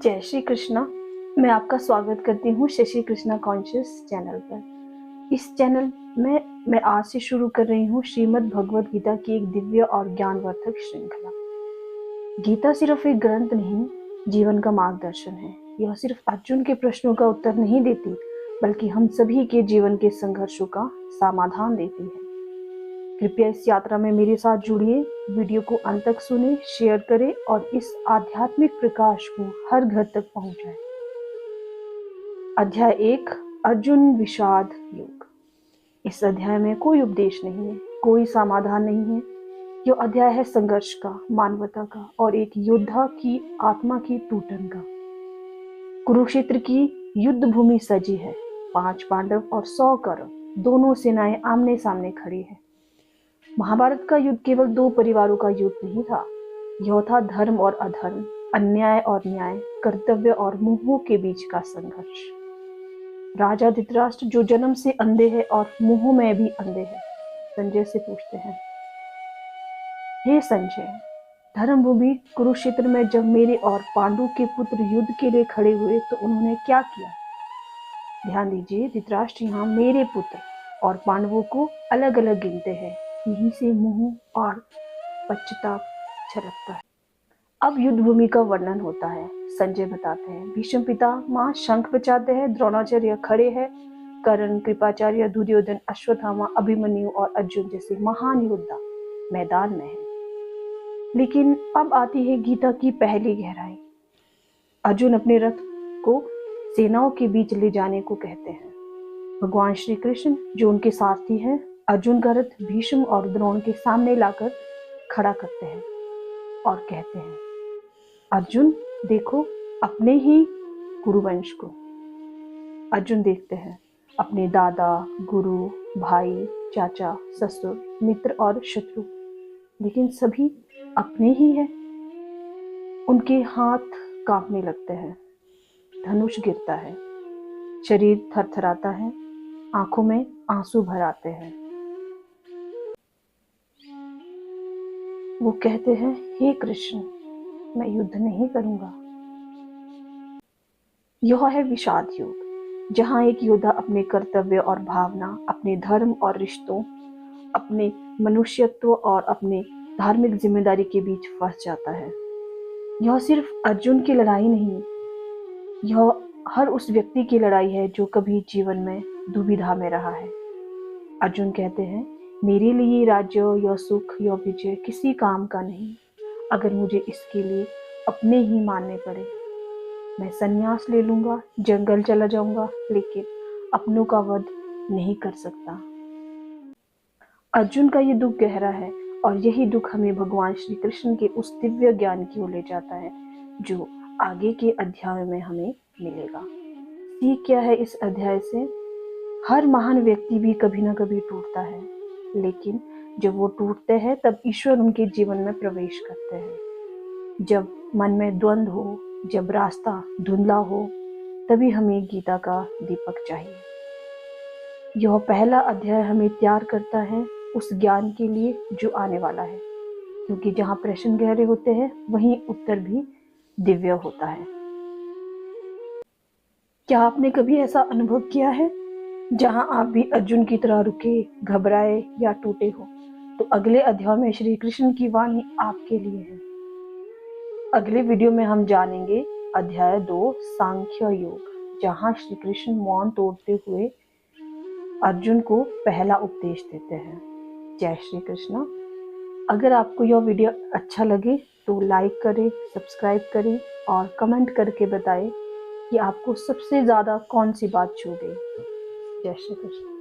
जय श्री कृष्णा। मैं आपका स्वागत करती हूँ शशि कृष्णा कॉन्शियस चैनल पर। इस चैनल में मैं आज से शुरू कर रही हूँ श्रीमद् भगवद गीता की एक दिव्य और ज्ञानवर्धक श्रृंखला। गीता सिर्फ एक ग्रंथ नहीं, जीवन का मार्गदर्शन है। यह सिर्फ अर्जुन के प्रश्नों का उत्तर नहीं देती, बल्कि हम सभी के जीवन के संघर्षों का समाधान देती है। कृपया इस यात्रा में मेरे साथ जुड़िए, वीडियो को अंत तक सुने, शेयर करें और इस आध्यात्मिक प्रकाश को हर घर तक पहुंचाएं। अध्याय 1, अर्जुन विषाद योग। इस अध्याय में कोई उपदेश नहीं है, कोई समाधान नहीं है। यह अध्याय है संघर्ष का, मानवता का और एक योद्धा की आत्मा की टूटन का। कुरुक्षेत्र की युद्ध भूमि सजी है। 5 पांडव और 100 कौरव, दोनों सेनाएं आमने सामने खड़ी है। महाभारत का युद्ध केवल 2 परिवारों का युद्ध नहीं था। यह था धर्म और अधर्म, अन्याय और न्याय, कर्तव्य और मोह के बीच का संघर्ष। राजा धृतराष्ट्र जो जन्म से अंधे हैं और मोह में भी अंधे हैं, संजय से पूछते हैं, हे संजय, धर्मभूमि कुरुक्षेत्र में जब मेरे और पांडु के पुत्र युद्ध के लिए खड़े हुए तो उन्होंने क्या किया? ध्यान दीजिए, धृतराष्ट्र यहाँ मेरे पुत्र और पांडवों को अलग अलग गिनते हैं। यहीं से मोह और पश्चाताप छलकता है। अब युद्ध भूमि का वर्णन होता है। संजय बताते हैं, भीष्म पितामह शंख बजाते हैं, द्रोणाचार्य खड़े हैं, कर्ण, कृपाचार्य, दुर्योधन, अश्वत्थामा, अभिमन्यु और अर्जुन जैसे महान योद्धा मैदान में हैं। लेकिन अब आती है गीता की पहली गहराई। अर्जुन अपने रथ को सेनाओं के बीच ले जाने को कहते हैं। भगवान श्री कृष्ण जो उनके सारथी हैं, अर्जुन का रथ भीष्म और द्रोण के सामने लाकर खड़ा करते हैं और कहते हैं, अर्जुन देखो अपने ही कुरुवंश को। अर्जुन देखते हैं अपने दादा, गुरु, भाई, चाचा, ससुर, मित्र और शत्रु, लेकिन सभी अपने ही हैं। उनके हाथ कांपने लगते हैं, धनुष गिरता है, शरीर थरथराता है, आंखों में आंसू भर आते हैं। वो कहते हैं, हे कृष्ण, मैं युद्ध नहीं करूंगा। यह है विषाद योग, जहां एक योद्धा अपने कर्तव्य और भावना, अपने धर्म और रिश्तों, अपने मनुष्यत्व और अपने धार्मिक जिम्मेदारी के बीच फंस जाता है। यह सिर्फ अर्जुन की लड़ाई नहीं, यह हर उस व्यक्ति की लड़ाई है जो कभी जीवन में दुविधा में रहा है। अर्जुन कहते हैं, मेरे लिए राज्य या सुख या विजय किसी काम का नहीं। अगर मुझे इसके लिए अपने ही मानने पड़े, मैं संन्यास ले लूंगा, जंगल चला जाऊंगा, लेकिन अपनों का वध नहीं कर सकता। अर्जुन का ये दुख गहरा है और यही दुख हमें भगवान श्री कृष्ण के उस दिव्य ज्ञान की ओर ले जाता है जो आगे के अध्याय में हमें मिलेगा। सीख क्या है इस अध्याय से? हर महान व्यक्ति भी कभी ना कभी टूटता है, लेकिन जब वो टूटते हैं तब ईश्वर उनके जीवन में प्रवेश करते हैं। जब मन में द्वंद्व हो, जब रास्ता धुंधला हो, तभी हमें गीता का दीपक चाहिए। यह पहला अध्याय हमें तैयार करता है उस ज्ञान के लिए जो आने वाला है, क्योंकि जहाँ प्रश्न गहरे होते हैं वहीं उत्तर भी दिव्य होता है। क्या आपने कभी ऐसा अनुभव किया है जहां आप भी अर्जुन की तरह रुके, घबराए या टूटे हो? तो अगले अध्याय में श्री कृष्ण की वाणी आपके लिए है। अगले वीडियो में हम जानेंगे अध्याय 2, सांख्य योग, जहां श्री कृष्ण मौन तोड़ते हुए अर्जुन को पहला उपदेश देते हैं। जय श्री कृष्ण। अगर आपको यह वीडियो अच्छा लगे तो लाइक करें, सब्सक्राइब करें और कमेंट करके बताएं कि आपको सबसे ज्यादा कौन सी बात छू गई। जय श्री कृष्ण।